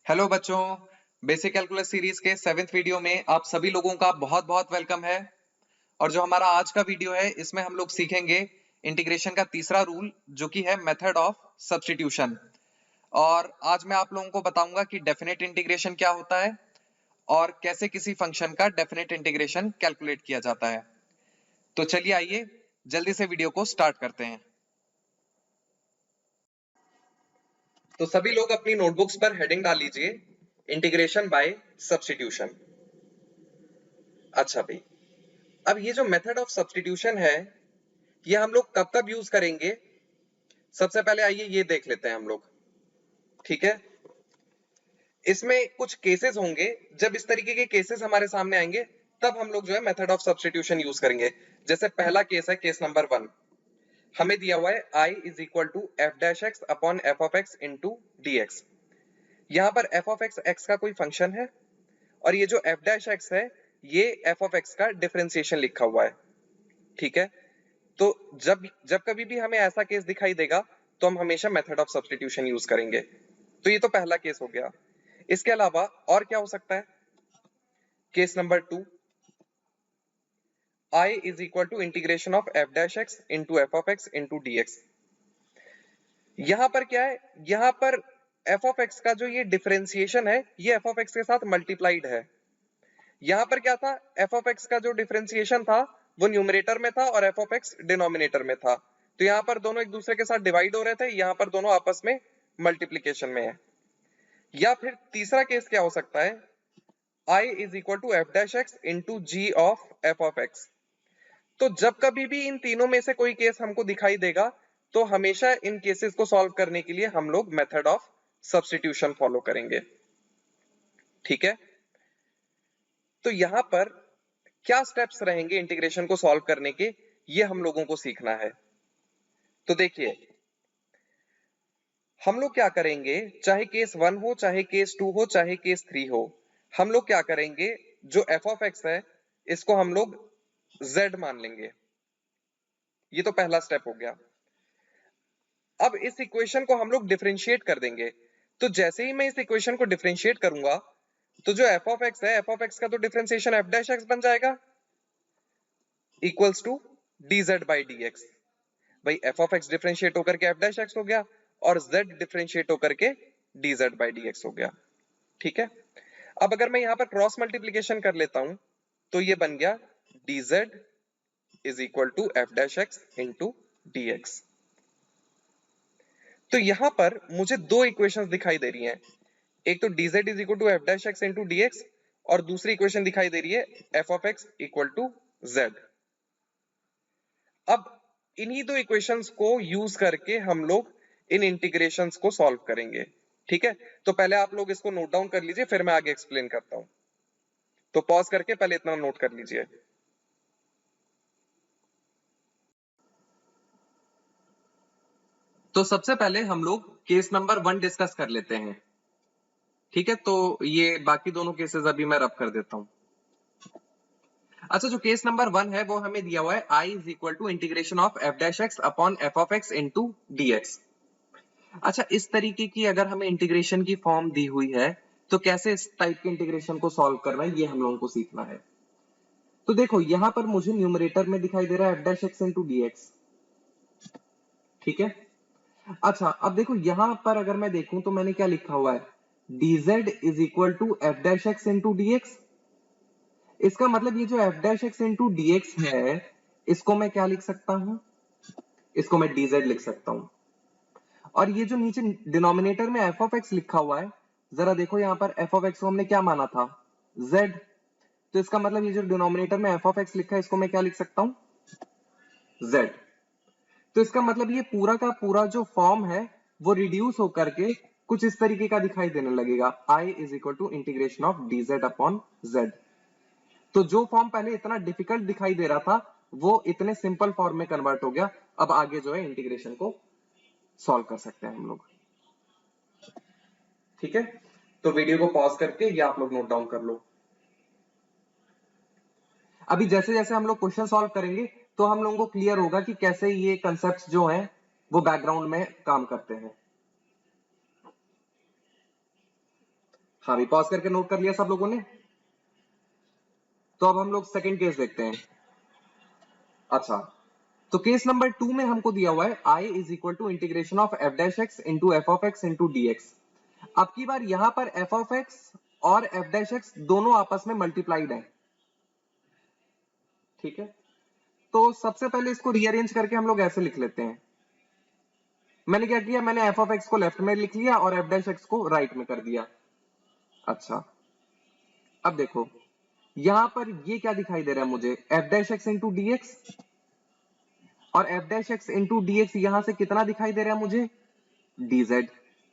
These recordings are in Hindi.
हेलो बच्चों, बेसिक कैलकुलस सीरीज के 7th वीडियो में आप सभी लोगों का बहुत बहुत वेलकम है। और जो हमारा आज का वीडियो है इसमें हम लोग सीखेंगे इंटीग्रेशन का तीसरा रूल जो कि है मेथड ऑफ सब्स्टिट्यूशन। और आज मैं आप लोगों को बताऊंगा कि डेफिनेट इंटीग्रेशन क्या होता है और कैसे किसी फंक्शन का डेफिनेट इंटीग्रेशन कैलकुलेट किया जाता है। तो चलिए आइए जल्दी से वीडियो को स्टार्ट करते हैं। तो सभी लोग अपनी नोटबुक्स पर हेडिंग डाल लीजिए, इंटीग्रेशन बाय सब्स्टिट्यूशन। अच्छा भाई, अब ये जो मेथड ऑफ सब्स्टिट्यूशन है ये हम लोग कब कब यूज करेंगे, सबसे पहले आइए ये देख लेते हैं हम लोग। ठीक है, इसमें कुछ केसेस होंगे, जब इस तरीके के केसेस हमारे सामने आएंगे तब हम लोग जो है मेथड ऑफ सब्स्टिट्यूशन यूज करेंगे। जैसे पहला केस है केस नंबर 1, हमें दिया हुआ है i is equal to F dash X upon F of X into D X. यहाँ पर एफ ऑफ एक्स एक्स का कोई फंक्शन है और ये जो एफ डैश एक्स है ये एफ ऑफ एक्स का डिफरेंशिएशन लिखा हुआ है। ठीक है, तो जब जब कभी भी हमें ऐसा केस दिखाई देगा तो हम हमेशा मेथड ऑफ सब्स्टिट्यूशन यूज करेंगे। तो ये तो पहला केस हो गया। इसके अलावा और क्या हो सकता है? Case number 2, i is equal to integration of F dash x into F of X into D x. यहां पर क्या है, यहां पर एफ ऑफ एक्स का जो ये डिफरेंशिएशन है ये एफ ऑफ एक्स के साथ मल्टीप्लाइड है। यहां पर क्या था, एफ ऑफ एक्स का जो डिफरेंशिएशन था वो न्यूमरेटर में था और एफ ऑफ एक्स डिनोमिनेटर में था। तो यहां पर दोनों एक दूसरे के साथ डिवाइड हो रहे थे, यहां पर दोनों आपस में मल्टीप्लीकेशन में है। या फिर तीसरा केस क्या हो सकता है, i is equal to F dash x into G of F of X. तो जब कभी भी इन तीनों में से कोई केस हमको दिखाई देगा तो हमेशा इन केसेस को सॉल्व करने के लिए हम लोग मेथड ऑफ सब्स्टिट्यूशन फॉलो करेंगे। ठीक है, तो यहां पर क्या स्टेप्स रहेंगे इंटीग्रेशन को सॉल्व करने के, ये हम लोगों को सीखना है। तो देखिए, हम लोग क्या करेंगे, चाहे केस 1 हो, चाहे केस 2 हो, चाहे केस 3 हो, हम लोग क्या करेंगे, जो एफ ऑफ एक्स है इसको हम लोग z मान लेंगे। ये तो पहला स्टेप हो गया। अब इस इक्वेशन को हम लोग डिफरेंशिएट कर देंगे। तो जैसे ही मैं इस इक्वेशन को डिफरेंशिएट करूंगा तो जो एफ ऑफ एक्स है, एफ ऑफ एक्स का तो डिफरेंशिएशन एफ डैश एक्स बन जाएगा equals to dz by dx। भाई एफ ऑफ एक्स डिफरेंशिएट होकर के एफ डैश एक्स हो गया और z डिफरेंशिएट होकर के dz बाई dx हो गया। ठीक है, अब अगर मैं यहां पर क्रॉस मल्टीप्लीकेशन कर लेता हूं तो ये बन गया dz is equal to F dash x into dx। तो यहां पर मुझे दो इक्वेशंस दिखाई दे रही हैं, एक तो dz is equal to F dash x into dx और दूसरी इक्वेशन दिखाई दे रही है F of X equal to z। अब इन्हीं दो इक्वेशंस को यूज करके हम लोग इन इंटीग्रेशंस को सॉल्व करेंगे। ठीक है, तो पहले आप लोग इसको नोट डाउन कर लीजिए, फिर मैं आगे एक्सप्लेन करता हूं। तो पॉज करके पहले इतना नोट कर लीजिए। तो सबसे पहले हम लोग केस नंबर 1 डिस्कस कर लेते हैं। ठीक है, तो ये बाकी दोनों केसेस अभी मैं रब कर देता हूं। अच्छा, जो केस नंबर 1 है वो हमें दिया हुआ है i is equal to integration of F dash X upon F of X into D X. अच्छा, इस तरीके की अगर हमें इंटीग्रेशन की फॉर्म दी हुई है तो कैसे इस टाइप के इंटीग्रेशन को सॉल्व करना है ये हम लोगों को सीखना है। तो देखो, यहां पर मुझे न्यूमरेटर में दिखाई दे रहा है F dash x into D x. ठीक है, अच्छा अब देखो यहां पर अगर मैं देखूं तो मैंने क्या लिखा हुआ है, dz is equal to F dash x into D X. इसका मतलब ये जो F dash x into D X है इसको मैं क्या लिख सकता हूं, इसको मैं dz लिख सकता हूं। और ये जो नीचे डिनोमिनेटर में एफ ऑफ एक्स लिखा हुआ है, जरा देखो यहां पर एफ ऑफ एक्स को हमने क्या माना था, z। तो इसका मतलब ये जो डिनोमिनेटर में एफ ऑफ एक्स लिखा है इसको मैं क्या लिख सकता हूं, z। तो इसका मतलब ये पूरा का पूरा जो फॉर्म है वो रिड्यूस होकर के कुछ इस तरीके का दिखाई देने लगेगा, i is equal to integration of dz upon z। तो जो फॉर्म पहले इतना डिफिकल्ट दिखाई दे रहा था वो इतने सिंपल फॉर्म में कन्वर्ट हो गया। अब आगे जो है इंटीग्रेशन को सॉल्व कर सकते हैं हम लोग। ठीक है, तो वीडियो को पॉज करके ये आप लोग नोट डाउन कर लो। अभी जैसे जैसे हम लोग क्वेश्चन सॉल्व करेंगे तो हम लोगों को क्लियर होगा कि कैसे ये कंसेप्ट्स जो हैं वो बैकग्राउंड में काम करते हैं। हाँ भी पॉज करके नोट कर लिया सब लोगों ने। तो अब हम लोग सेकंड केस देखते हैं। अच्छा, तो केस नंबर 2 में हमको दिया हुआ है I is equal to integration of F dash x into F of X into D X. अब की बार यहां पर एफ ऑफ एक्स और एफ डैश एक्स दोनों आपस में मल्टीप्लाइड है। ठीक है, तो सबसे पहले इसको रीअरेंज करके हम लोग ऐसे लिख लेते हैं। मैंने क्या किया, मैंने एफ ऑफ एक्स को लेफ्ट में लिख लिया और एफ डैश एक्स को राइट में कर दिया। अच्छा, अब देखो यहां पर ये क्या दिखाई दे रहा है मुझे, f dash x into D x, और F dash x into D x यहां से कितना दिखाई दे रहा है मुझे, dz।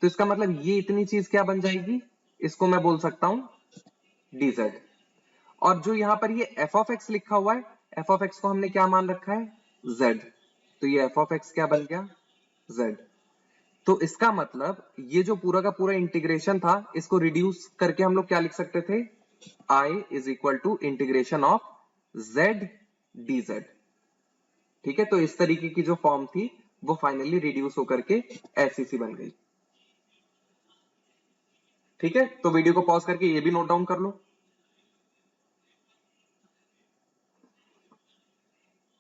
तो इसका मतलब ये इतनी चीज क्या बन जाएगी, इसको मैं बोल सकता हूं dz। और जो यहां पर ये f ऑफ x लिखा हुआ है, f ऑफ x को हमने क्या मान रखा है, z। तो ये f ऑफ x क्या बन गया, z। तो इसका मतलब ये जो पूरा का पूरा इंटीग्रेशन था, इसको रिड्यूस करके हम लोग क्या लिख सकते थे, I is equal to integration of z dz। ठीक है, तो इस तरीके की जो फॉर्म थी वो फाइनली रिड्यूस होकर के ऐसी सी बन गई। ठीक है, तो वीडियो को पॉज करके ये भी नोट डाउन कर लो।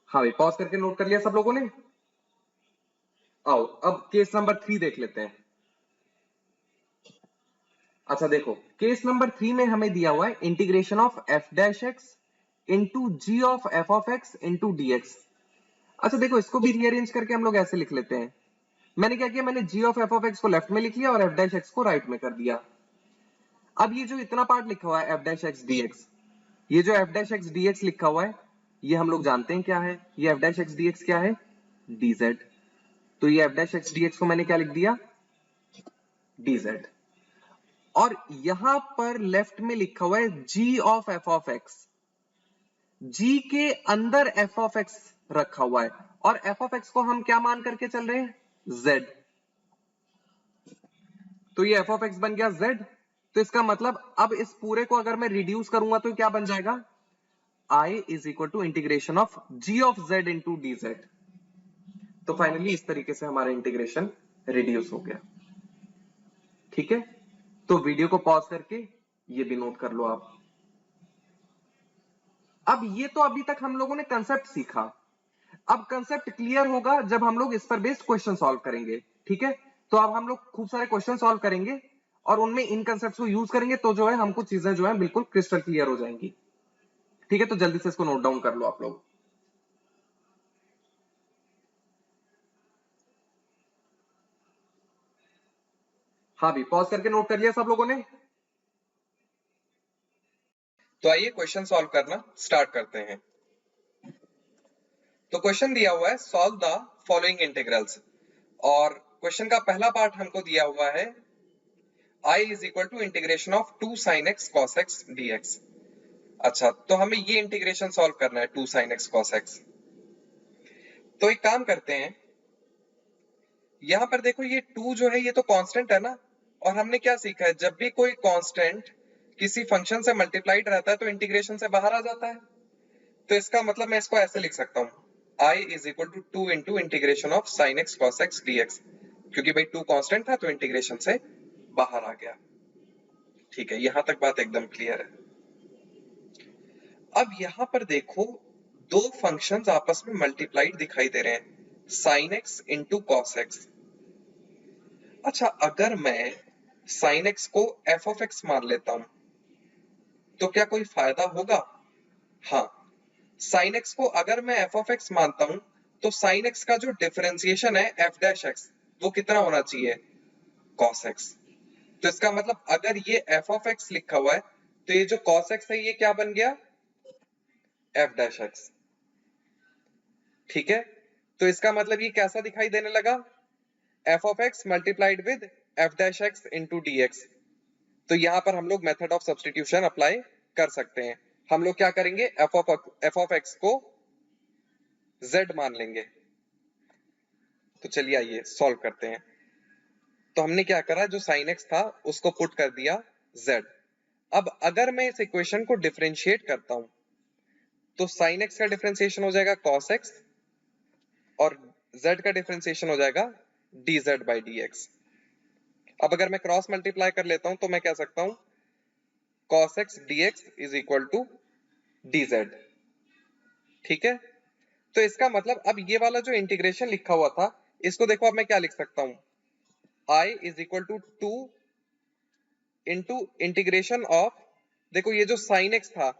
हाँ भाई, पॉज करके नोट कर लिया सब लोगों ने। आओ अब केस नंबर 3 देख लेते हैं। अच्छा देखो, केस नंबर 3 में हमें दिया हुआ है integration of F dash x into G of F of X into D X. अच्छा देखो, इसको भी रीअरेंज करके हम लोग ऐसे लिख लेते हैं। मैंने क्या किया, मैंने जी ऑफ एफ ऑफ एक्स को लेफ्ट में लिख लिया और एफ डैश एक्स को राइट में कर दिया। अब ये जो इतना पार्ट लिखा हुआ है F dash x D x, ये जो F dash x D x लिखा हुआ है, ये हम लोग जानते हैं क्या है, ये F dash x D x क्या है, dz। तो ये F dash x D x को मैंने क्या लिख दिया, dz। और यहां पर लेफ्ट में लिखा हुआ है g of F of x, g के अंदर एफ ऑफ एक्स रखा हुआ है, और एफ ऑफ एक्स को हम क्या मान करके चल रहे हैं, z। तो ये एफ ऑफ एक्स बन गया z। तो इसका मतलब अब इस पूरे को अगर मैं रिड्यूस करूंगा तो क्या बन जाएगा, I is equal to integration of g of z into dz। तो फाइनली इस तरीके से हमारा इंटीग्रेशन रिड्यूस हो गया। ठीक है, तो वीडियो को पॉज करके ये भी नोट कर लो आप। अब ये तो अभी तक हम लोगों ने कंसेप्ट सीखा। अब कंसेप्ट क्लियर होगा जब हम लोग इस पर बेस्ड क्वेश्चन सॉल्व करेंगे। ठीक है, तो अब हम लोग खूब सारे क्वेश्चन सॉल्व करेंगे और उनमें इन कंसेप्ट को यूज करेंगे, तो जो है हमको चीजें जो है बिल्कुल क्रिस्टल क्लियर हो जाएंगी। ठीक है, तो जल्दी से इसको नोट डाउन कर लो आप लोग। हाँ भी पॉज करके नोट कर लिया सब लोगों ने। तो आइए क्वेश्चन सॉल्व करना स्टार्ट करते हैं। तो क्वेश्चन दिया हुआ है सॉल्व द फॉलोइंग इंटीग्रल्स, और क्वेश्चन का पहला पार्ट हमको दिया हुआ है I is equal to integration of 2 sin x cos x dx। अच्छा, तो हमें ये इंटीग्रेशन सॉल्व करना है 2 sin x cos x। तो एक काम करते हैं, यहां पर देखो ये 2 जो है ये तो कांस्टेंट है ना, और हमने क्या सीखा है, जब भी कोई कांस्टेंट किसी फंक्शन से मल्टीप्लाइड रहता है तो इंटीग्रेशन से बाहर आ जाता है। तो इसका मतलब मैं इसको ऐसे लिख सकता हूँ, I is equal to 2 into integration of sin x cos x dx, क्योंकि भाई 2 कांस्टेंट था तो इंटीग्रेशन से बाहर आ गया। ठीक है, यहां तक बात एकदम क्लियर है। अब यहां पर देखो, दो फंक्शंस आपस में मल्टीप्लाइड दिखाई दे रहे हैं, sin x into cos x। अच्छा, अगर मैं sin x को f of x मान लेता हूं तो क्या कोई फायदा होगा? हाँ, sin x को अगर मैं f of x मानता हूं तो sin x का जो डिफरेंशिएशन है f डैश x, वो कितना होना चाहिए, cos x। तो इसका मतलब अगर ये f of x लिखा हुआ है तो ये जो cos x है ये क्या बन गया, f डैश x। ठीक है, तो इसका मतलब ये कैसा दिखाई देने लगा, f of x multiplied with f dash x into dx। तो यहां पर हम लोग मेथड ऑफ सब्स्टिट्यूशन अप्लाई कर सकते हैं। हम लोग क्या करेंगे, f of x को z मान लेंगे। तो चलिए आइए सॉल्व करते हैं। तो हमने क्या करा, जो sin x था उसको पुट कर दिया z। अब अगर मैं इस इक्वेशन को डिफरेंशिएट करता हूं तो sin x का डिफरेंशिएशन हो जाएगा cos x और z का डिफरेंशिएशन हो जाएगा dz by dx। अब अगर मैं क्रॉस मल्टीप्लाई कर लेता हूं तो मैं कह सकता हूं cos x dx is equal to dz। ठीक है, तो इसका मतलब अब ये वाला जो इंटीग्रेशन लिखा हुआ था इसको देखो अब मैं क्या लिख सकता हूं, I is equal to 2 into integration of, देखो ये जो साइन एक्स था,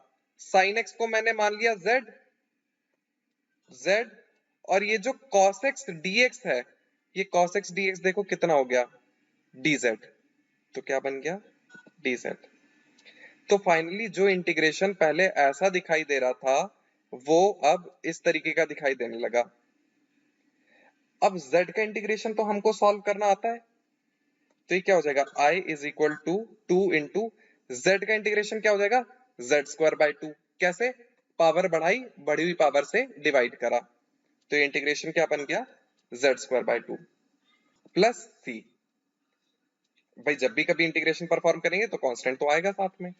साइन एक्स को मैंने मान लिया z, और ये जो cos x dx है, ये cos x dx देखो कितना हो गया dz, तो क्या बन गया dz। तो फाइनली जो इंटीग्रेशन पहले ऐसा दिखाई दे रहा था वो अब इस तरीके का दिखाई देने लगा। अब z का इंटीग्रेशन तो हमको सॉल्व करना आता है, तो ये क्या हो जाएगा I is equal to 2 into z का इंटीग्रेशन क्या हो जाएगा z स्क्वायर बाई 2। कैसे, पावर बढ़ाई, बढ़ी हुई पावर से डिवाइड करा, तो ये इंटीग्रेशन क्या बन गया z square by 2 plus c। भाई जब भी कभी इंटीग्रेशन परफॉर्म करेंगे तो कांस्टेंट तो आएगा साथ में।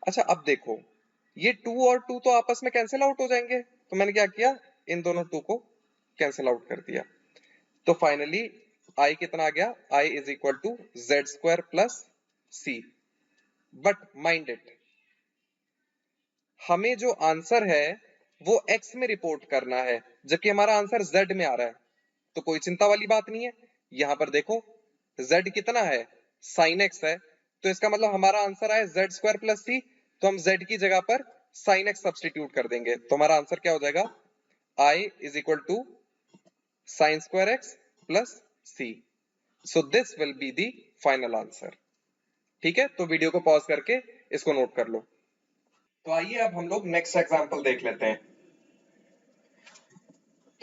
अच्छा अब देखो ये 2 और 2 तो आपस में कैंसिल आउट हो जाएंगे, तो मैंने क्या किया इन दोनों 2 को कैंसिल आउट कर दिया, तो फाइनली I कितना आ गया, I is equal to Z square plus C. But mind it, हमें जो आंसर है वो x में रिपोर्ट करना है, जबकि हमारा आंसर z में आ रहा है, तो कोई चिंता वाली बात नहीं है। यहां पर देखो z कितना है sin x है, तो इसका मतलब हमारा आंसर आया जेड स्क्वायर प्लस सी, तो हम z की जगह पर sin x सब्सटीट्यूट कर देंगे, तो हमारा आंसर क्या हो जाएगा I is equal to sine square X plus C. So this will be the final answer. ठीक है, तो वीडियो को पॉज करके इसको नोट कर लो। तो आइए अब हम लोग नेक्स्ट एग्जांपल देख लेते हैं।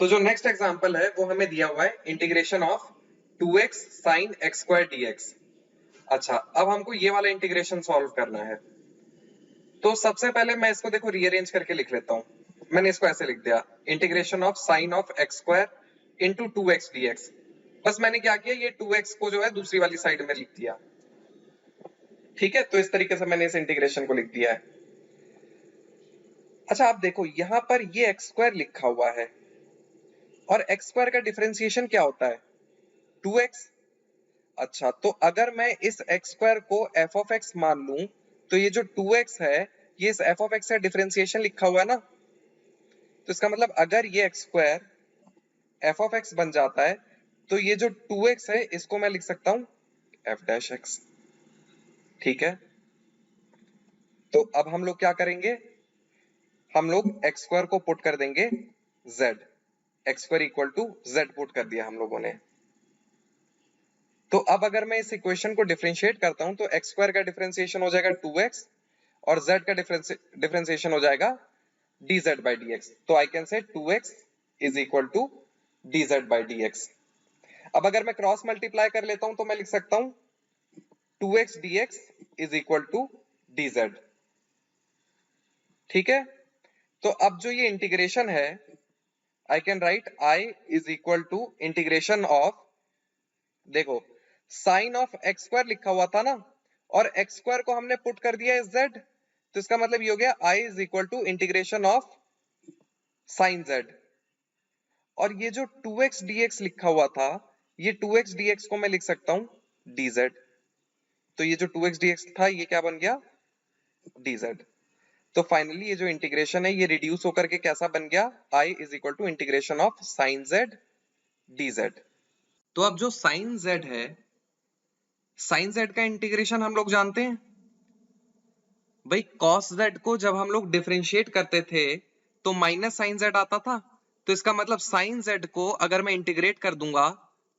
तो जो नेक्स्ट एग्जांपल है वो हमें दिया हुआ है integration of 2x sin x square dx। अच्छा अब हमको ये वाला इंटीग्रेशन सॉल्व करना है, तो सबसे पहले मैं इसको देखो रीअरेंज करके लिख लेता हूं। मैंने इसको ऐसे लिख दिया integration of sign of x square into 2x dx। बस मैंने क्या किया ये 2x को जो है दूसरी वाली साइड में लिख दिया। ठीक है, तो इस तरीके से मैंने इस इंटीग्रेशन को लिख दिया है। अच्छा आप देखो यहां पर ये एक्स स्क्वायर लिखा हुआ है, और एक्स स्क्वायर का डिफरेंशिएशन क्या होता है 2x। अच्छा तो अगर मैं इस एक्स स्क्वायर को एफ ऑफ एक्स मान लूं, तो ये जो 2x है ये इस एफ ऑफ एक्स का डिफरेंशिएशन लिखा हुआ है ना, तो इसका मतलब अगर ये x square F of x बन जाता है तो ये जो 2x है इसको मैं लिख सकता हूं एफ डैश एक्स। ठीक है, तो अब हम लोग क्या करेंगे, हम लोग एक्स स्क्वायर को पुट कर देंगे z, X square equal to z put कर दिया हम लोगों ने। तो अब अगर मैं इस इक्वेशन को डिफरेंशिएट करता हूं तो एक्स स्क्वायर का डिफरेंशिएशन हो जाएगा 2x और z का डिफरेंशिएशन हो जाएगा dz by dx। तो आई can say 2x is equal to dz by dx। अब अगर मैं क्रॉस मल्टीप्लाई कर लेता हूं तो मैं लिख सकता हूं 2x dx is equal to dz। ठीक है, तो अब जो ये इंटीग्रेशन है I can write I is equal to integration of, देखो साइन ऑफ एक्स स्क्वायर लिखा हुआ था ना, और एक्स स्क्वायर को हमने पुट कर दिया है z, तो इसका मतलब ये हो गया I is equal to integration of sine z। और ये जो 2x dx लिखा हुआ था, ये 2x dx को मैं लिख सकता हूं dz, तो ये जो 2x dx था ये क्या बन गया dz। तो फाइनली ये जो इंटीग्रेशन है ये रिड्यूस होकर के कैसा बन गया I is equal to integration of sine z dz। तो अब जो साइन z है, साइन z का इंटीग्रेशन हम लोग जानते हैं भाई, cos z को जब हम लोग डिफरेंशिएट करते थे तो माइनस साइन z आता था, तो इसका मतलब साइन z को अगर मैं इंटीग्रेट कर दूंगा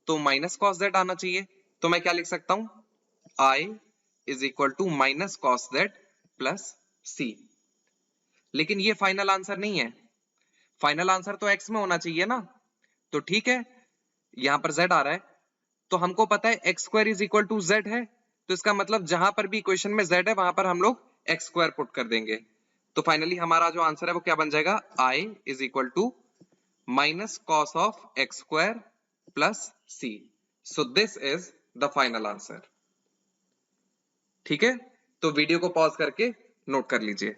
तो माइनस cos z आना चाहिए, तो मैं क्या लिख सकता हूं I is equal to minus cos z plus c। लेकिन ये फाइनल आंसर नहीं है, फाइनल आंसर तो x में होना चाहिए ना, तो ठीक है यहां पर z आ रहा है, तो हमको पता है X square is equal to Z है, तो इसका मतलब जहां पर भी इक्वेशन में z है वहां पर हम लोग एक्स स्क्वायर पुट कर देंगे, तो फाइनली हमारा जो आंसर है वो क्या बन जाएगा I is equal to minus cos of X square plus C. So this is the final answer. ठीक है, तो वीडियो को पॉज करके नोट कर लीजिए।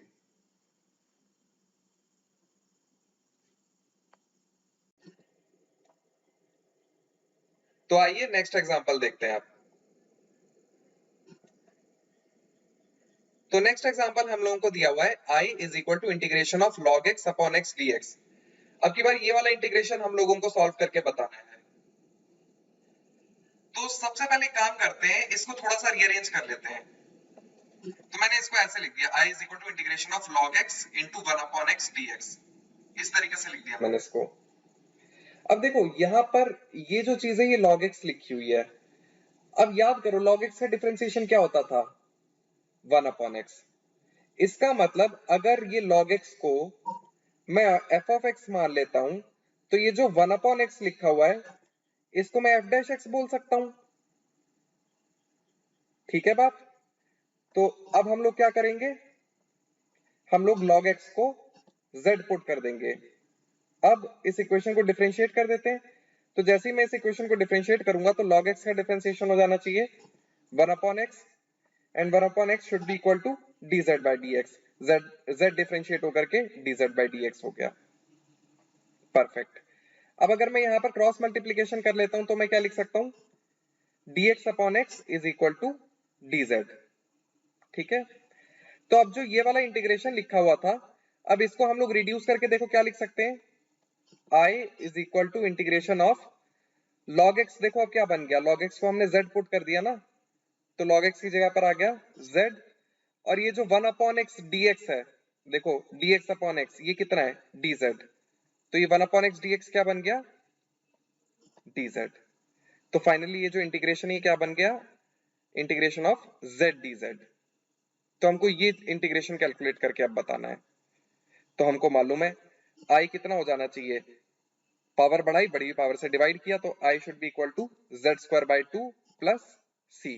तो आइए नेक्स्ट एग्जांपल देखते हैं आप। तो नेक्स्ट एग्जांपल हम लोगों को दिया हुआ है I is equal to integration of log x upon x dx। अब की बार ये वाला इंटीग्रेशन हम लोगों को सॉल्व करके बताना है। तो सबसे पहले काम करते हैं, इसको थोड़ा सा रीअरेंज कर लेते हैं। तो मैंने इसको ऐसे लिख दिया I is equal to integration of log x into 1 upon x dx। इस तरीके से लिख दिया मैंने इसको। अब देखो यहाँ पर ये जो चीज है ये log x लिखी हुई है। अब याद करो log x का डिफरेंशिएशन क्या होता था, 1 अपॉन x। इसका मतलब अगर ये log x को मैं f ऑफ x मान लेता हूं तो ये जो 1 अपॉन x लिखा हुआ है इसको मैं f डैश x बोल सकता हूं। ठीक है बात। तो अब हम लोग क्या करेंगे, हम लोग log x को z पुट कर देंगे। अब इस इक्वेशन को डिफरेंशिएट कर देते हैं। तो जैसे ही मैं इस इक्वेशन को डिफरेंशिएट करूंगा तो log x का डिफरेंशिएशन हो जाना चाहिए 1 upon x and 1 upon x should be equal to dz by dx। z differentiate होकर के dz बाय dx हो गया। परफेक्ट। अब अगर मैं यहाँ पर क्रॉस मल्टीप्लीकेशन कर लेता हूं तो मैं क्या लिख सकता हूं, dx upon x is equal to dz। ठीक है। तो अब जो ये वाला इंटीग्रेशन लिखा हुआ था, अब इसको हम लोग रिड्यूस करके देखो क्या लिख सकते हैं, I is equal to integration of log x। देखो अब क्या बन गया, log x को हमने z पुट कर दिया ना, तो log x की जगह पर आ गया z। और ये जो 1 अपॉन x dx है, देखो dx अपॉन x ये कितना है dz, तो ये 1 अपॉन x dx क्या बन गया dz। तो फाइनली ये जो इंटीग्रेशन है क्या बन गया, इंटीग्रेशन ऑफ z dz। तो हमको ये इंटीग्रेशन कैलकुलेट करके अब बताना है। तो हमको मालूम है I कितना हो जाना चाहिए, पावर बढ़ाई बड़ी पावर से डिवाइड किया तो I should be equal to z square by 2 plus c।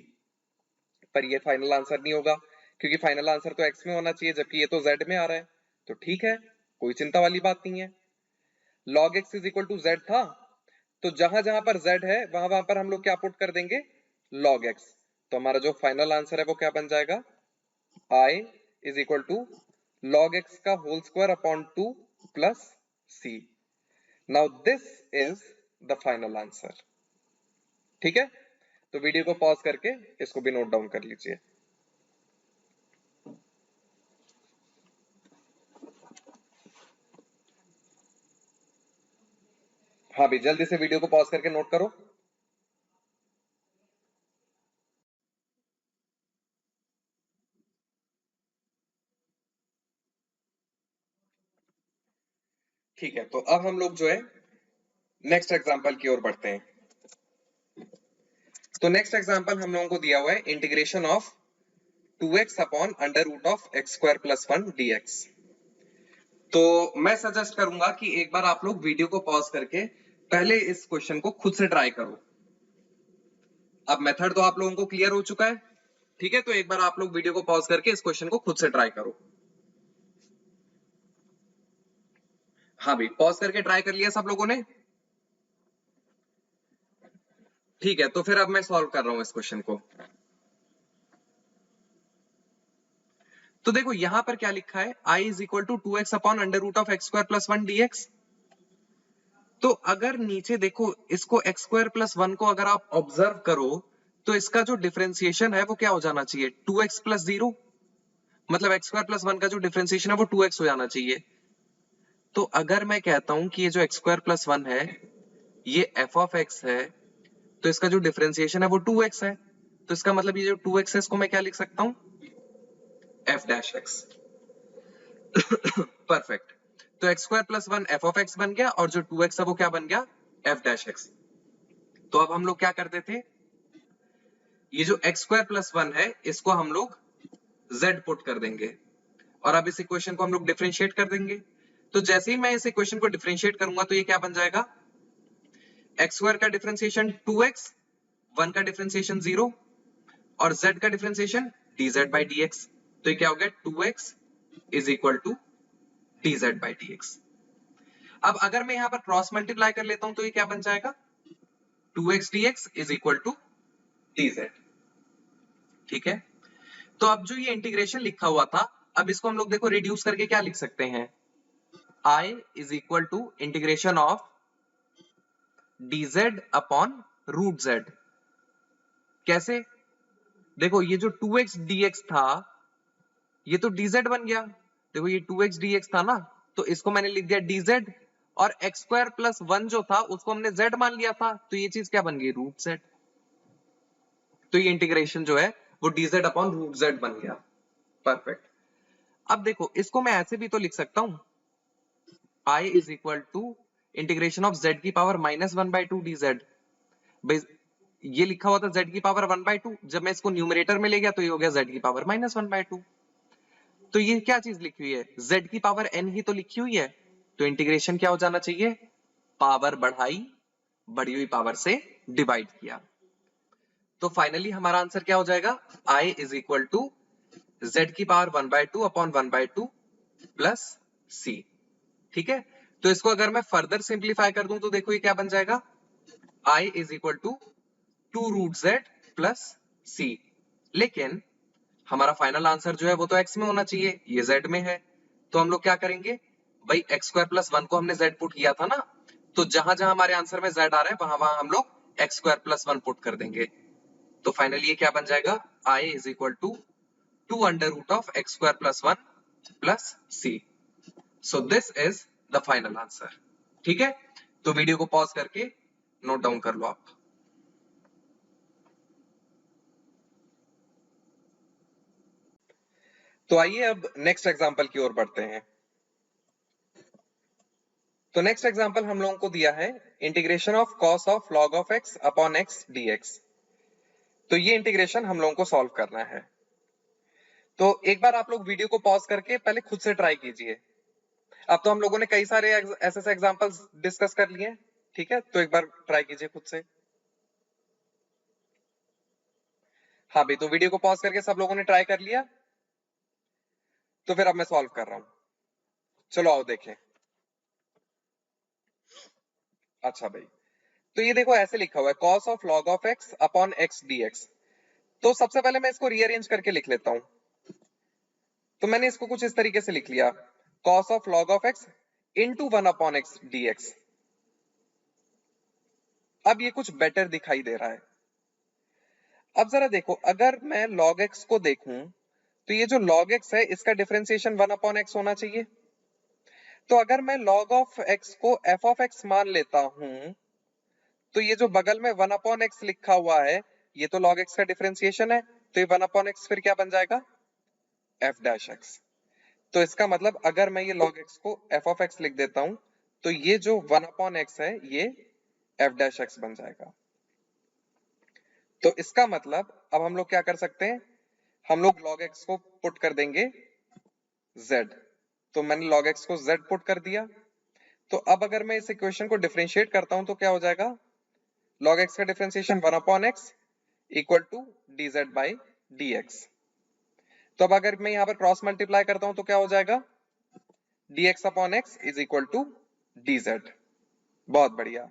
पर ये फाइनल आंसर नहीं होगा क्योंकि फाइनल आंसर तो x में होना चाहिए जबकि ये तो z में आ रहा है। तो ठीक है, कोई चिंता वाली बात नहीं है। log x is equal to z था, तो जहां जहां पर z है वहां वहां पर हम लोग क्या पुट कर देंगे log x। तो हमारा जो फाइनल आंसर है वो क्या बन जाएगा, I is equal to log x का whole square upon 2 plus c। Now this is the final answer. ठीक है, तो वीडियो को पॉज करके इसको भी नोट डाउन कर लीजिए। हाँ भी जल्दी से वीडियो को पॉज करके नोट करो। ठीक है, तो अब हम लोग जो है नेक्स्ट एग्जांपल की ओर बढ़ते हैं। तो नेक्स्ट एग्जांपल हम लोगों को दिया हुआ है integration of 2x upon under root of x square plus 1 dx। तो मैं सजेस्ट करूंगा कि एक बार आप लोग वीडियो को पॉज करके पहले इस क्वेश्चन को खुद से ट्राई करो। अब मेथड तो आप लोगों को क्लियर हो चुका है। ठीक है, तो एक बार आप लोग वीडियो को पॉज करके इस क्वेश्चन को खुद से ट्राई करो। हाँ भाई, पॉज करके ट्राई कर लिया सब लोगों ने। ठीक है, तो फिर अब मैं सॉल्व कर रहा हूं इस क्वेश्चन को। तो देखो यहां पर क्या लिखा है, I is equal to 2x upon under root of X square plus 1 dx। तो अगर नीचे देखो इसको एक्स स्क्वायर प्लस 1 को अगर आप ऑब्जर्व करो तो इसका जो डिफरेंशिएशन है वो क्या हो जाना चाहिए, 2x प्लस 0। मतलब एक्स स्क्वायर प्लस 1 का जो डिफरेंशिएशन है वो 2x हो जाना चाहिए। तो अगर मैं कहता हूं कि ये जो एक्स स्क्वायर प्लस 1 है ये f ऑफ x है, तो इसका जो डिफरेंशिएशन है वो 2x है। तो इसका मतलब ये जो 2x है इसको मैं क्या लिख सकता हूं, f डैश x। परफेक्ट। तो x square plus 1 f of x बन गया और जो 2x है वो क्या बन गया, f डैश x। तो अब हम लोग क्या करते थे, ये जो एक्स स्क्वायर प्लस 1 है इसको हम लोग z पुट कर देंगे और अब इस इक्वेशन को हम लोग डिफरेंशिएट कर देंगे। तो जैसे ही मैं इस इक्वेशन को डिफरेंशिएट करूंगा तो ये क्या बन जाएगा, एक्स स्क्वायर का डिफरेंशिएशन 2x, 1 का डिफरेंशिएशन 0 और z का डिफरेंशिएशन dz बाई dx। तो ये क्या हो गया, 2x is equal to dz by dx। अब अगर मैं यहां पर क्रॉस मल्टीप्लाई कर लेता हूं तो ये क्या बन जाएगा, 2x dx is equal to dz। ठीक है, तो अब जो ये इंटीग्रेशन लिखा हुआ था अब इसको हम लोग देखो रिड्यूस करके क्या लिख सकते हैं, I is equal to integration of dz upon root z। कैसे, देखो ये जो 2x dx था ये तो dz बन गया। देखो ये 2x dx था ना, तो इसको मैंने लिख दिया dz, और x स्क्वायर प्लस 1 जो था उसको हमने z मान लिया था, तो ये चीज क्या बन गई, रूट z। तो ये इंटीग्रेशन जो है वो dz अपॉन रूट z बन गया। परफेक्ट। अब देखो इसको मैं ऐसे भी तो लिख सकता हूं, I is equal to integration of z की पावर -1/2 dz। भाई ये लिखा हुआ था z की पावर 1/2, जब मैं इसको न्यूमरेटर में ले गया तो ये हो गया z की पावर -1/2। तो ये क्या चीज लिखी हुई है, z की पावर n ही तो लिखी हुई है, तो इंटीग्रेशन क्या हो जाना चाहिए, पावर बढ़ाई, बढ़ी हुई पावर से डिवाइड किया। तो फाइनली हमारा आंसर क्या हो जाएगा, I is equal to z की पावर 1/2 अपॉन 1/2 प्लस c। ठीक है, तो इसको अगर मैं फर्दर सिंप्लीफाई कर दूं तो देखो ये क्या बन जाएगा, I is equal to 2 root z plus c। लेकिन हमारा फाइनल आंसर जो है वो तो x में होना चाहिए, ये z में है, तो हम लोग क्या करेंगे भाई, x स्क्वायर प्लस 1 को हमने z पुट किया था ना, तो जहां जहां हमारे आंसर में z आ रहा है वहां वहां हम लोग x स्क्वायर प्लस 1 पुट कर देंगे। तो फाइनली ये क्या बन जाएगा, I is equal to 2 under root of x square plus 1 plus c। So this is the final answer. ठीक है, तो वीडियो को पॉज करके नोट डाउन कर लो आप। तो आइए अब नेक्स्ट एग्जांपल की ओर बढ़ते हैं। तो नेक्स्ट एग्जांपल हम लोगों को दिया है integration of cos of log of x upon x dx। तो ये इंटीग्रेशन हम लोगों को सॉल्व करना है। तो एक बार आप लोग वीडियो को पॉज करके पहले खुद से ट्राई कीजिए। अब तो हम लोगों ने कई सारे ऐसे एग्जांपल्स डिस्कस कर लिए हैं, ठीक है, तो एक बार ट्राई कीजिए खुद से। हाँ भाई, तो वीडियो को पॉज करके सब लोगों ने ट्राई कर लिया, तो फिर अब मैं सॉल्व कर रहा हूं। चलो आओ देखें। अच्छा भाई, तो ये देखो ऐसे लिखा हुआ है cos of log of x upon x dx। तो सबसे पहले मैं इसको रीअरेंज करके लिख लेता हूं। तो मैंने इसको कुछ इस तरीके से लिख लिया, cos of log of x into 1 upon x dx। अब ये कुछ बेटर दिखाई दे रहा है। अब जरा देखो, अगर मैं log x को देखूं तो ये जो log x है इसका डिफरेंशिएशन 1 अपॉन x होना चाहिए। तो अगर मैं log ऑफ x को f ऑफ x मान लेता हूं, तो ये जो बगल में 1 अपॉन x लिखा हुआ है ये तो log x का डिफरेंशिएशन है, तो ये 1 अपॉन x फिर क्या बन जाएगा, f डैश x। तो इसका मतलब अगर मैं ये log x को f ऑफ x लिख देता हूं तो ये जो 1 अपॉन x है ये f डैश x बन जाएगा। तो इसका मतलब अब हम लोग क्या कर सकते हैं, हम लोग log x को पुट कर देंगे z। तो मैंने log x को z पुट कर दिया। तो अब अगर मैं इस इक्वेशन को डिफरेंशिएट करता हूं तो क्या हो जाएगा, log x का differentiation 1 upon x equal to dz by dx। तो अब अगर मैं यहां पर क्रॉस मल्टीप्लाई करता हूं तो क्या हो जाएगा, dx upon x is equal to dz। बहुत बढ़िया।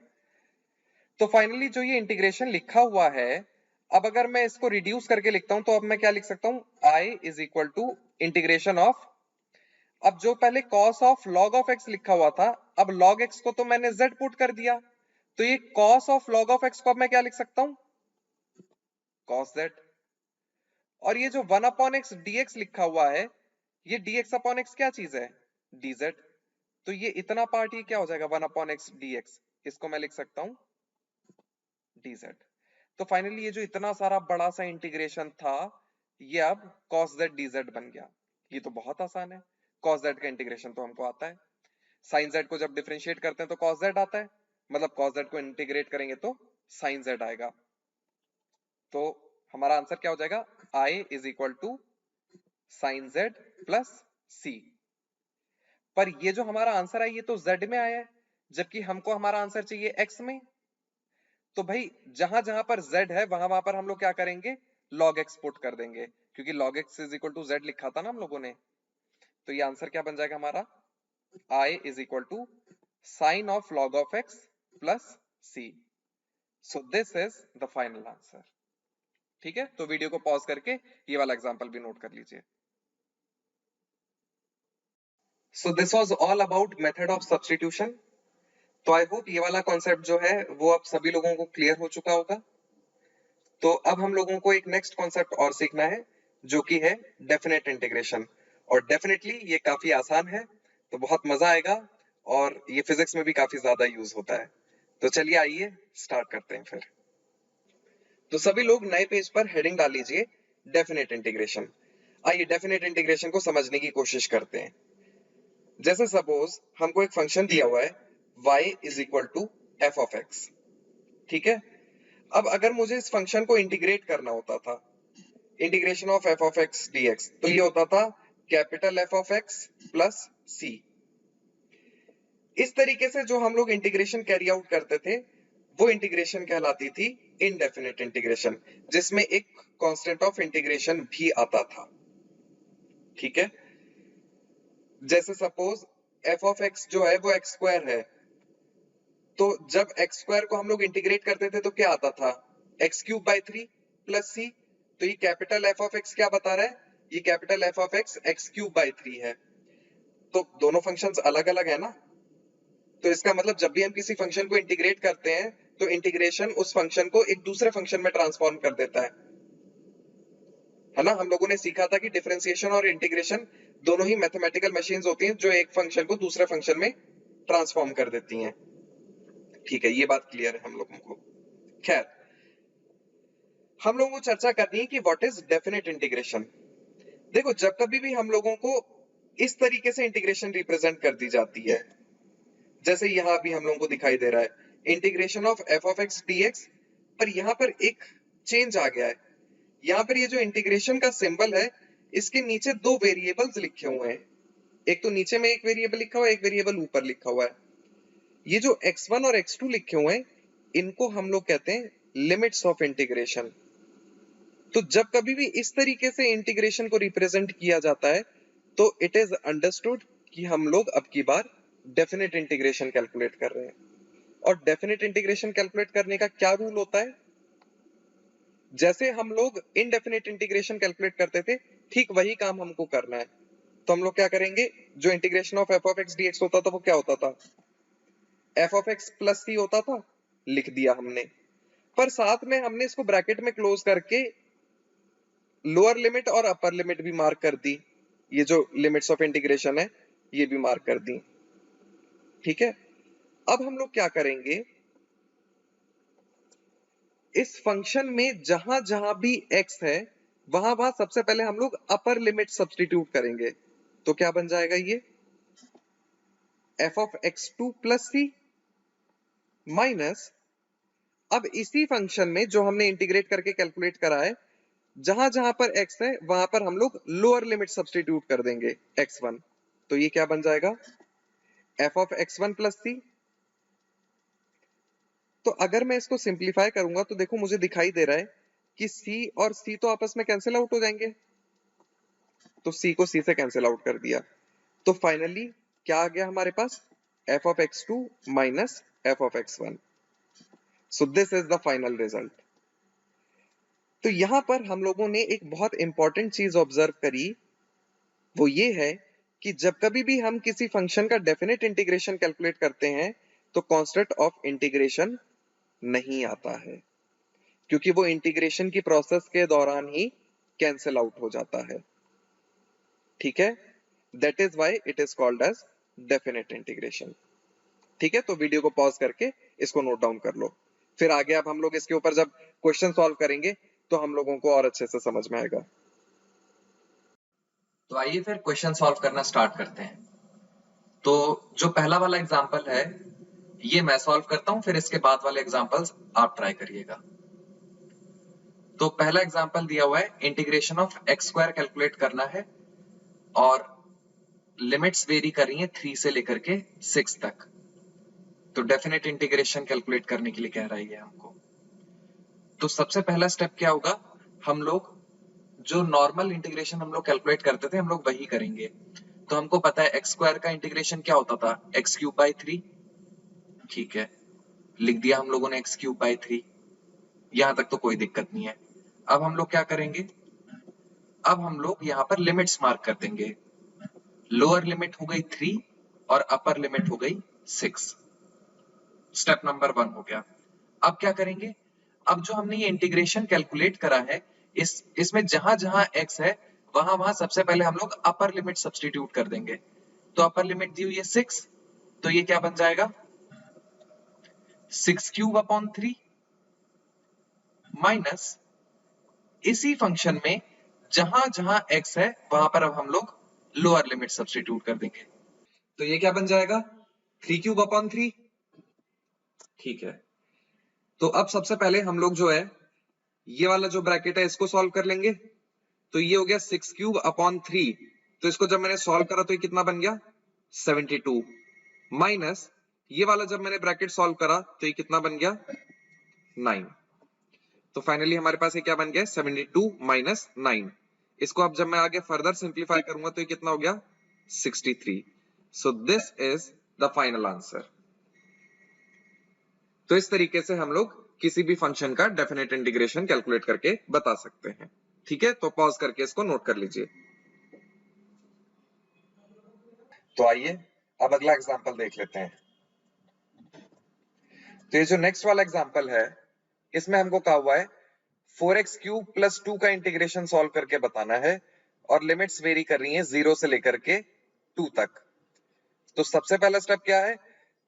तो फाइनली जो ये इंटीग्रेशन लिखा हुआ है, अब अगर मैं इसको रिड्यूस करके लिखता हूं तो अब मैं क्या लिख सकता हूं, I is equal to integration of, अब जो पहले cos of log of x लिखा हुआ था, अब log x को तो मैंने z पुट कर दिया, तो ये cos of log of x को अब मैं क्या लिख सकता हूं, cos z। और ये जो 1 अपॉन x dx लिखा हुआ है, ये dx अपॉन x क्या चीज है, dz। तो ये इतना पार्ट ये क्या हो जाएगा, 1 अपॉन x dx, इसको मैं लिख सकता हूं dz। तो फाइनली ये जो इतना सारा बड़ा सा इंटीग्रेशन था ये अब cos z dz बन गया। ये तो बहुत आसान है, cos z का इंटीग्रेशन तो हमको आता है, sin z को जब डिफरेंशिएट करते हैं तो cos z आता है, मतलब cos z को इंटीग्रेट करेंगे तो sin z आएगा। तो हमारा आंसर क्या हो जाएगा, I is equal to sin z plus c। पर ये जो हमारा आंसर है ये तो z में आया है, जबकि हमको हमारा आंसर चाहिए x में। तो भाई जहां जहां पर z है वहां वहां पर हम लोग क्या करेंगे, log x पुट कर देंगे, क्योंकि log x is equal to z लिखा था ना हम लोगों ने। तो ये आंसर क्या बन जाएगा हमारा, I is equal to sine of log of x plus c। So this is the final answer. ठीक है, तो वीडियो को पॉज करके ये वाला एग्जांपल भी नोट कर लीजिए। So this was all about method of substitution. तो आई होप ये वाला कॉन्सेप्ट जो है वो अब सभी लोगों को क्लियर हो चुका होगा। तो अब हम लोगों को एक नेक्स्ट कॉन्सेप्ट और सीखना है जो कि है डेफिनेट इंटीग्रेशन। और डेफिनेटली ये काफी आसान है, तो बहुत मजा आएगा और ये फिजिक्स में भी काफी ज्यादा यूज होता है। तो चलिए आइए स्टार्ट करते हैं फिर। तो सभी लोग नए पेज पर हेडिंग डाल लीजिए डेफिनेट इंटीग्रेशन। आइए डेफिनेट इंटीग्रेशन को समझने की कोशिश करते हैं। जैसे सपोज हमको एक फंक्शन दिया हुआ है y is equal to f of x, ठीक है। अब अगर मुझे इस फंक्शन को इंटीग्रेट करना होता था, integration of F of x dx, तो ये होता था capital f of x plus c. इस तरीके से जो हम लोग इंटीग्रेशन कैरी आउट करते थे वो इंटीग्रेशन कहलाती थी इनडेफिनेट इंटीग्रेशन, जिसमें एक कांस्टेंट ऑफ इंटीग्रेशन भी आता था, ठीक है। जैसे सपोज एफ ऑफ एक्स जो है वो एक्स स्क्वायर है, तो जब एक्स स्क्वायर को हम लोग इंटीग्रेट करते थे तो क्या आता था, एक्स क्यूब बाई 3 प्लस सी। तो ये कैपिटल एफ ऑफ एक्स क्या बता रहा है, ये capital f of x x cube by 3 है। तो दोनों फंक्शंस अलग अलग है ना, तो इसका मतलब जब भी हम किसी फंक्शन को इंटीग्रेट करते हैं तो इंटीग्रेशन उस फंक्शन को एक दूसरे फंक्शन में ट्रांसफॉर्म कर देता है ना। हम लोगों ने सीखा था कि डिफरेंशिएशन और इंटीग्रेशन दोनों ही मैथमेटिकल मशीन्स होती हैं जो एक फंक्शन को दूसरे फंक्शन में ट्रांसफॉर्म कर देती हैं, ठीक है। ये बात क्लियर है हम लोगों को। खैर, हम लोगों को चर्चा करनी है कि व्हाट इज डेफिनेट इंटीग्रेशन। देखो, जब कभी भी हम लोगों को इस तरीके से इंटीग्रेशन रिप्रेजेंट कर दी जाती है, जैसे यहां भी हम लोगों को दिखाई दे रहा है integration of F of x dx, पर यहां पर एक चेंज आ गया है। यहां पर ये जो इंटीग्रेशन का सिंबल है, इसके नीचे दो वेरिएबल्स लिखे हुए हैं। एक तो नीचे में एक वेरिएबल लिखा हुआ है, एक वेरिएबल ऊपर लिखा हुआ है। ये जो x1 और x2 लिखे हुए हैं, इनको हम लोग कहते हैं लिमिट्स ऑफ इंटीग्रेशन। तो जब कभी भी इस तरीके से इंटीग्रेशन को रिप्रेजेंट किया जाता है तो इट इज अंडरस्टूड कि हम लोग अब की बार डेफिनेट इंटीग्रेशन कैलकुलेट कर रहे हैं। और डेफिनेट इंटीग्रेशन कैलकुलेट करने का क्या रूल होता है, जैसे हम लोग इनडेफिनेट इंटीग्रेशन कैलकुलेट करते थे, ठीक वही काम हमको करना है। तो हम लोग क्या करेंगे, जो integration of F of x dx होता था वो क्या होता था, f of x plus c होता था, लिख दिया हमने। पर साथ में हमने इसको ब्रैकेट में क्लोज करके लोअर लिमिट और अपर लिमिट भी मार्क कर दी। ये जो लिमिट्स ऑफ इंटीग्रेशन है ये भी मार्क कर दी, ठीक है। अब हम लोग क्या करेंगे, इस फंक्शन में जहां जहां भी x है वहां वहां सबसे पहले हम लोग अपर लिमिट सब्स्टिट्यूट करेंगे। तो क्या बन जाएगा, ये f of x two plus c minus, अब इसी फंक्शन में जो हमने इंटीग्रेट करके कैलकुलेट करा है, जहां जहां पर x है वहां पर हम लोग लोअर लिमिट सब्स्टिट्यूट कर देंगे x1। तो ये क्या बन जाएगा, f ऑफ x1 प्लस सी। तो अगर मैं इसको सिंप्लीफाई करूंगा तो देखो मुझे दिखाई दे रहा है कि c और c तो आपस में कैंसिल आउट हो जाएंगे, तो c को c से कैंसिल आउट कर दिया। तो फाइनली क्या आ गया हमारे पास, f of x2 minus f of x1। So this is the final result. तो यहां पर हम लोगों ने एक बहुत इंपॉर्टेंट चीज ऑब्जर्व करी, वो ये है कि जब कभी भी हम किसी फंक्शन का डेफिनेट इंटीग्रेशन कैलकुलेट करते हैं तो कांस्टेंट ऑफ इंटीग्रेशन नहीं आता है, क्योंकि वो इंटीग्रेशन की प्रोसेस के दौरान ही कैंसिल आउट हो जाता है, ठीक है। That is why it is called as definite integration, ठीक है। तो वीडियो को पॉज करके इसको नोट डाउन कर लो, फिर आगे अब हम लोग इसके ऊपर जब क्वेश्चन सॉल्व करेंगे तो हम लोगों को और अच्छे से समझ में आएगा। तो आइए फिर क्वेश्चन सॉल्व करना स्टार्ट करते हैं। तो जो पहला वाला एग्जांपल है ये मैं सॉल्व करता हूं, फिर इसके बाद वाले एग्जांपल्स आप ट्राई करिएगा। तो पहला एग्जांपल दिया हुआ है integration of X square calculate करना है और लिमिट्स वेरी कर रही हैं 3 से लेकर के 6 तक। तो डेफिनेट इंटीग्रेशन कैलकुलेट करने के लिए कह रहा है ये हमको। तो सबसे पहला स्टेप क्या होगा, हम लोग जो नॉर्मल इंटीग्रेशन हम लोग कैलकुलेट करते थे हम लोग वही करेंगे। तो हमको पता है एक्स स्क्वायर का इंटीग्रेशन क्या होता था, एक्स क्यूब बाई 3, ठीक है, लिख दिया हम लोगों ने एक्स क्यूब बाई 3। यहां तक तो कोई दिक्कत नहीं है। अब हम लोग क्या करेंगे, अब हम लोग यहाँ पर लिमिट्स मार्क कर देंगे। लोअर लिमिट हो गई 3 और अपर लिमिट हो गई 6। स्टेप नंबर 1 हो गया। अब क्या करेंगे, अब जो हमने ये इंटीग्रेशन कैलकुलेट करा है इसमें जहां जहां x है वहां सबसे पहले हम लोग अपर लिमिट सब्स्टिट्यूट कर देंगे। तो अपर लिमिट दी हुई है 6, तो ये क्या बन जाएगा 6³ अपॉन 3 माइनस इसी फंक्शन में जहां जहां x है वहां पर अब हम लोग लोअर लिमिट सब्स्टिट्यूट कर देंगे। तो ये क्या बन जाएगा 3³ अपॉन 3। ठीक है, तो अब सबसे पहले हम लोग जो है ये वाला जो ब्रैकेट है इसको सॉल्व कर लेंगे। तो ये हो गया 6³ अपॉन 3, तो इसको जब मैंने सॉल्व करा तो ये कितना बन गया 72 माइनस ये वाला जब मैंने ब्रैकेट सॉल्व करा तो ये कितना बन गया 9। तो फाइनली हमारे पास ये क्या बन गया 72 माइनस 9। इसको अब जब मैं आगे फर्दर सिंप्लीफाई करूंगा तो ये कितना हो गया 63। सो this is the final answer. तो इस तरीके से हम लोग किसी भी फंक्शन का डेफिनेट इंटीग्रेशन कैलकुलेट करके बता सकते हैं। ठीक है, तो पॉज करके इसको नोट कर लीजिए। तो आइए अब अगला एग्जांपल देख लेते हैं। तो ये जो नेक्स्ट वाला एग्जांपल है इसमें हमको कहा हुआ है 4x³ प्लस 2 का इंटीग्रेशन सॉल्व करके बताना है और लिमिट्स वेरी कर रही हैं 0 से लेकर के 2 तक। तो सबसे पहला स्टेप क्या है,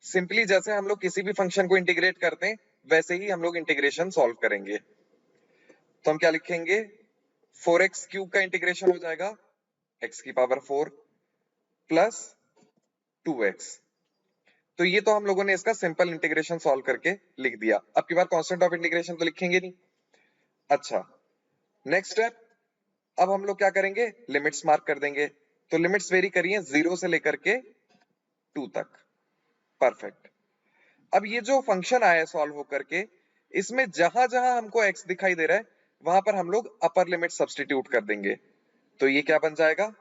सिंपली जैसे हम लोग किसी भी फंक्शन को इंटीग्रेट करते हैं वैसे ही हम लोग इंटीग्रेशन सॉल्व करेंगे। तो हम क्या लिखेंगे 4x³ का इंटीग्रेशन हो जाएगा x⁴ प्लस 2x। तो ये तो हम लोगों ने इसका सिंपल इंटीग्रेशन सॉल्व करके लिख दिया। अब की बार कांस्टेंट ऑफ इंटीग्रेशन तो लिखेंगे नहीं। अच्छा, नेक्स्ट स्टेप, अब हम लोग क्या करेंगे लिमिट्स मार्क कर देंगे। तो लिमिट्स वेरी करिए 0 से लेकर के 2 तक। परफेक्ट। अब ये जो फंक्शन आया है सॉल्व होकर के इसमें जहां जहां हमको x दिखाई दे रहा है वहां पर हम लोग अपर लिमिट सब्स्टिट्यूट कर देंगे। तो ये क्या बन जाएगा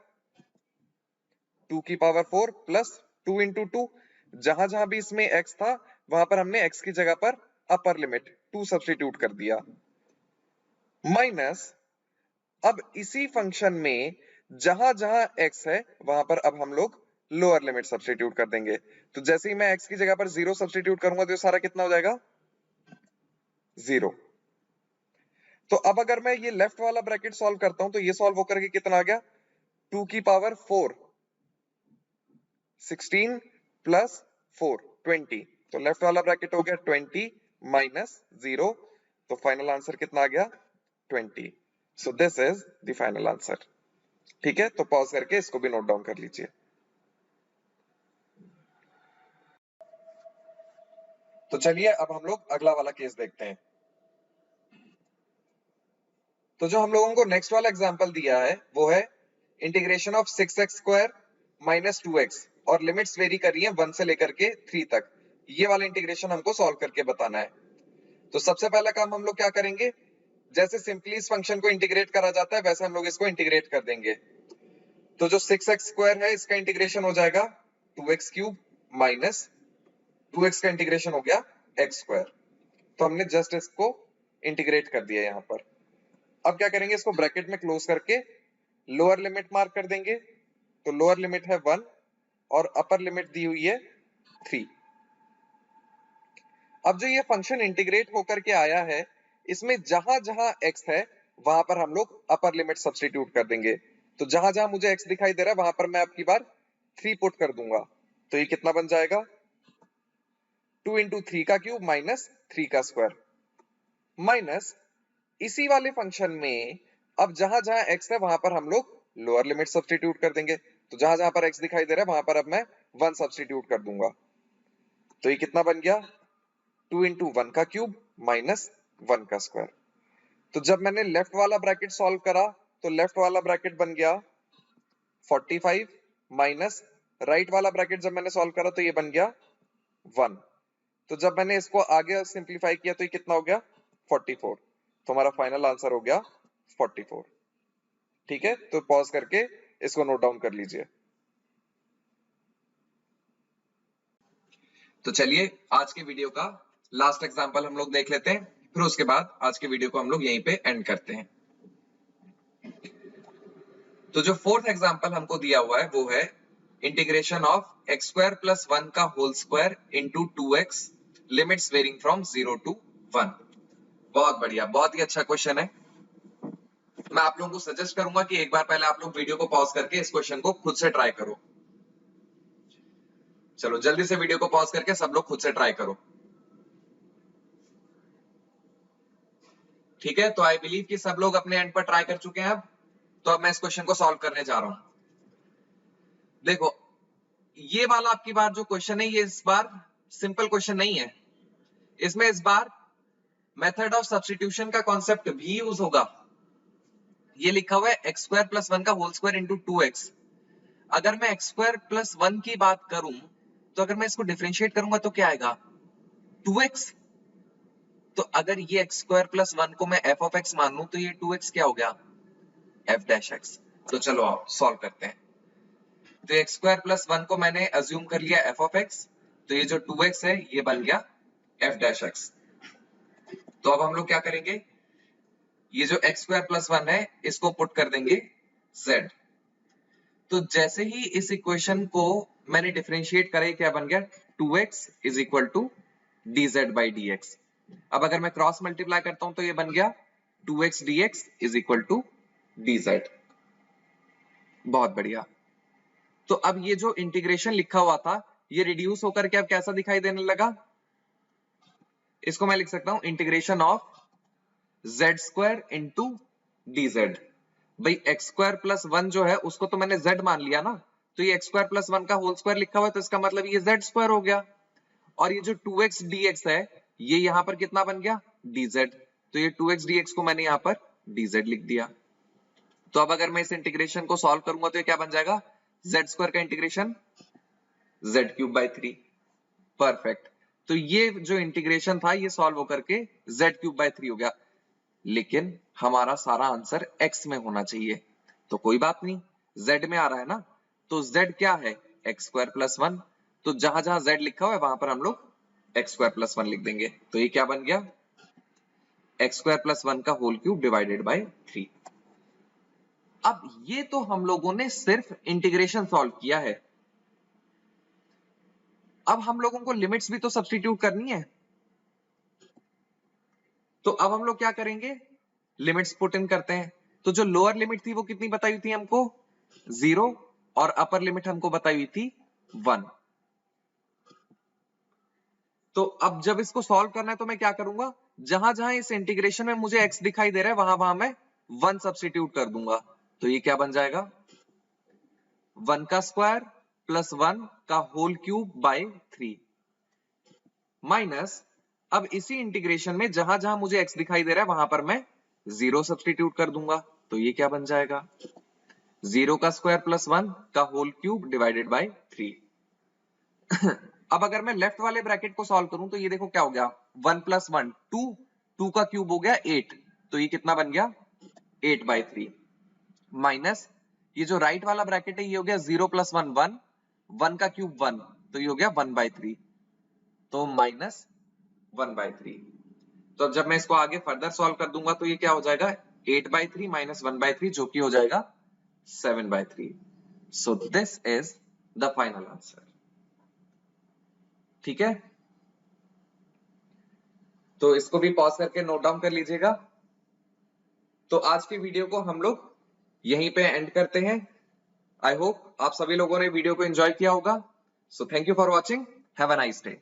2⁴ प्लस 2 इंटू 2, जहां जहां भी इसमें x था वहां पर हमने x की जगह पर अपर लिमिट 2 सब्स्टिट्यूट कर दिया माइनस अब इसी फंक्शन में जहां जहां x है वहां पर अब हम लोग लोअर लिमिट सब्स्टिट्यूट कर देंगे। तो जैसे ही मैं x की जगह पर 0 सब्स्टिट्यूट करूंगा तो ये सारा कितना हो जाएगा 0। तो अब अगर मैं ये लेफ्ट वाला ब्रैकेट सॉल्व करता हूं तो ये सॉल्व होकर के कितना आ गया 2⁴ 16 प्लस 4 20। तो लेफ्ट वाला ब्रैकेट हो गया 20 माइनस 0। तो फाइनल आंसर कितना आ गया 20। सो this is the final answer. ठीक है, तो पॉज करके इसको भी नोट डाउन कर लीजिए। तो चलिए अब हम लोग अगला वाला केस देखते हैं। तो जो हम लोगों को नेक्स्ट वाला एग्जांपल दिया है वो है integration of 6x² minus 2x और लिमिट्स वेरी कर रही है 1 से लेकर के 3 तक। ये वाला इंटीग्रेशन हमको सॉल्व करके बताना है। तो सबसे पहला काम हम लोग क्या करेंगे, जैसे सिंपली इस फंक्शन को इंटीग्रेट करा जाता है वैसे हम लोग इसको इंटीग्रेट कर देंगे। तो जो 6x² है इसका इंटीग्रेशन हो जाएगा 2x³ माइनस 2x का इंटीग्रेशन हो गया x²। तो हमने जस्ट इसको इंटीग्रेट कर दिया यहां पर। अब क्या करेंगे, इसको ब्रैकेट में क्लोज करके लोअर लिमिट मार्क कर देंगे। तो लोअर लिमिट है 1 और अपर लिमिट दी हुई है 3। अब जो ये फंक्शन इंटीग्रेट होकर के आया है इसमें जहां जहां x है वहां पर हम लोग अपर लिमिट सब्स्टिट्यूट कर देंगे। तो जहां जहां मुझे x दिखाई दे रहा है वहां पर मैं अब की बार 3 पुट कर दूंगा। तो ये कितना बन जाएगा 2 इंटू 3 का क्यूब माइनस 3 का स्क्वायर माइनस इसी वाले फंक्शन में अब जहां जहां x है वहां पर हम लोग लोअर लिमिट सब्स्टिट्यूट कर देंगे। तो जहां जहां पर x दिखाई दे रहा है वहां पर अब मैं 1 सब्स्टिट्यूट कर दूंगा। तो ये कितना बन गया 2 इंटू 1 का क्यूब माइनस 1 का स्क्वायर। तो जब मैंने लेफ्ट वाला ब्रैकेट सॉल्व करा तो लेफ्ट वाला ब्रैकेट बन गया 45 माइनस राइट वाला ब्रैकेट जब मैंने सॉल्व करा तो ये बन गया 1। तो जब मैंने इसको आगे सिंप्लीफाई किया तो ये कितना हो गया 44। तो हमारा फाइनल आंसर हो गया 44। ठीक है, तो पॉज करके इसको नोट डाउन कर लीजिए। तो चलिए आज के वीडियो का लास्ट एग्जांपल हम लोग देख लेते हैं, फिर उसके बाद आज के वीडियो को हम लोग यहीं पे एंड करते हैं। तो जो फोर्थ एग्जांपल हमको दिया हुआ है वो है इंटीग्रेशन ऑफ x² प्लस 1 का whole square into 2x limits varying from 0 to 1। बहुत बढ़िया, बहुत ही अच्छा क्वेश्चन है। मैं आप लोगों को सजेस्ट करूंगा कि एक बार पहले आप लोग वीडियो को पॉज करके इस क्वेश्चन को खुद से ट्राई करो। चलो जल्दी से वीडियो को पॉज करके सब लोग खुद से ट्राई करो। ठीक है, तो आई बिलीव कि सब लोग अपने एंड पर ट्राई कर चुके हैं। अब मैं इस क्वेश्चन को सॉल्व करने जा रहा हूं। देखो ये वाला आपकी बार जो क्वेश्चन है, ये इस बार सिंपल क्वेश्चन नहीं है। इसमें इस बार मेथड ऑफ सब्स्टिट्यूशन का कॉन्सेप्ट भी यूज होगा। ये लिखा हुआ है एक्स स्क्वायर प्लस 1 का होल स्क्वायर इंटू 2x। अगर मैं एक्स स्क्वायर प्लस 1 की बात करूं तो अगर मैं इसको डिफरेंशिएट करूंगा तो क्या आएगा, 2x। तो अगर ये एक्स स्क्वायर प्लस 1 को मैं f ऑफ x मान लूं तो ये 2x क्या हो गया, f डैश x। तो चलो आप सॉल्व करते हैं। तो एक्स स्क्वायर प्लस 1 को मैंने अज्यूम कर लिया f ऑफ x, तो ये जो 2x है ये बन गया f डैश x। तो अब हम लोग क्या करेंगे, ये जो एक्स स्क्वायर प्लस 1 है इसको पुट कर देंगे z। तो जैसे ही इस इक्वेशन को मैंने डिफरेंशिएट करा, क्या बन गया, 2x is equal to dz by dx। अब अगर मैं क्रॉस मल्टीप्लाई करता हूं तो ये बन गया 2x dx is equal to dz। बहुत बढ़िया। तो अब ये जो इंटीग्रेशन लिखा हुआ था ये रिड्यूस होकर के अब कैसा दिखाई देने लगा, इसको मैं लिख सकता हूं integration of z square into dz। भाई एक्स स्क्वायर प्लस 1 जो है उसको तो मैंने z मान लिया ना, तो ये एक्स स्क्वायर प्लस 1 का होल स्क्वायर लिखा हुआ है तो इसका मतलब ये z स्क्वायर हो गया। और ये जो 2x dx है ये यहां पर कितना बन गया, dz। तो ये 2x dx को मैंने यहां पर dz लिख दिया। तो अब अगर मैं इस इंटीग्रेशन को सॉल्व करूंगा तो ये क्या बन जाएगा, z स्क्वायर का integration z cube by 3। Perfect. तो ये जो इंटीग्रेशन था ये सॉल्व होकर के z क्यूब बाई 3 हो गया। लेकिन हमारा सारा आंसर x में होना चाहिए, तो कोई बात नहीं, z में आ रहा है ना, तो z क्या है, x स्क्वायर प्लस 1। तो जहां जहां z लिखा हुआ है वहां पर हम लोग x स्क्वायर प्लस 1 लिख देंगे। तो ये क्या बन गया, x स्क्वायर प्लस 1 का होल क्यूब डिवाइडेड बाय 3। अब ये तो हम लोगों ने सिर्फ इंटीग्रेशन सॉल्व किया है। अब हम लोगों को लिमिट्स भी तो सब्स्टिट्यूट करनी है। तो अब हम लोग क्या करेंगे, लिमिट्स पुट इन करते हैं। तो जो लोअर लिमिट थी वो कितनी बताई हुई थी हमको, 0, और अपर लिमिट हमको बताई हुई थी 1। तो अब जब इसको सॉल्व करना है तो मैं क्या करूंगा, जहां जहां इस इंटीग्रेशन में मुझे x दिखाई दे रहा है वहां वहां मैं 1 सब्स्टिट्यूट कर दूंगा। तो ये क्या बन जाएगा, 1 का स्क्वायर प्लस 1 का होल क्यूब बाय 3 माइनस, अब इसी इंटीग्रेशन में जहां जहां मुझे x दिखाई दे रहा है वहां पर मैं 0 सब्स्टिट्यूट कर दूंगा। तो ये क्या बन जाएगा, 0 का स्क्वायर प्लस 1 का होल क्यूब डिवाइडेड बाय 3। अब अगर मैं लेफ्ट वाले ब्रैकेट को सॉल्व करूं तो ये देखो क्या हो गया, 1 प्लस 1 2, 2 का क्यूब हो गया 8, तो ये कितना बन गया 8 बाई 3 माइनस, ये जो राइट वाला ब्रैकेट है ये हो गया 0 प्लस 1 1, 1 का क्यूब 1, तो ये हो गया 1 बाई 3, तो माइनस 1 बाई 3। तो अब जब मैं इसको आगे फर्दर सॉल्व कर दूंगा तो ये क्या हो जाएगा, 8 बाई 3 माइनस 1 बाई 3 जो कि हो जाएगा 7 by 3। So this is the final answer. ठीक है, तो इसको भी पॉज करके नोट डाउन कर लीजिएगा। तो आज की वीडियो को हम लोग यहीं पे एंड करते हैं। आई होप आप सभी लोगों ने वीडियो को एंजॉय किया होगा। So thank you for watching, have a nice day.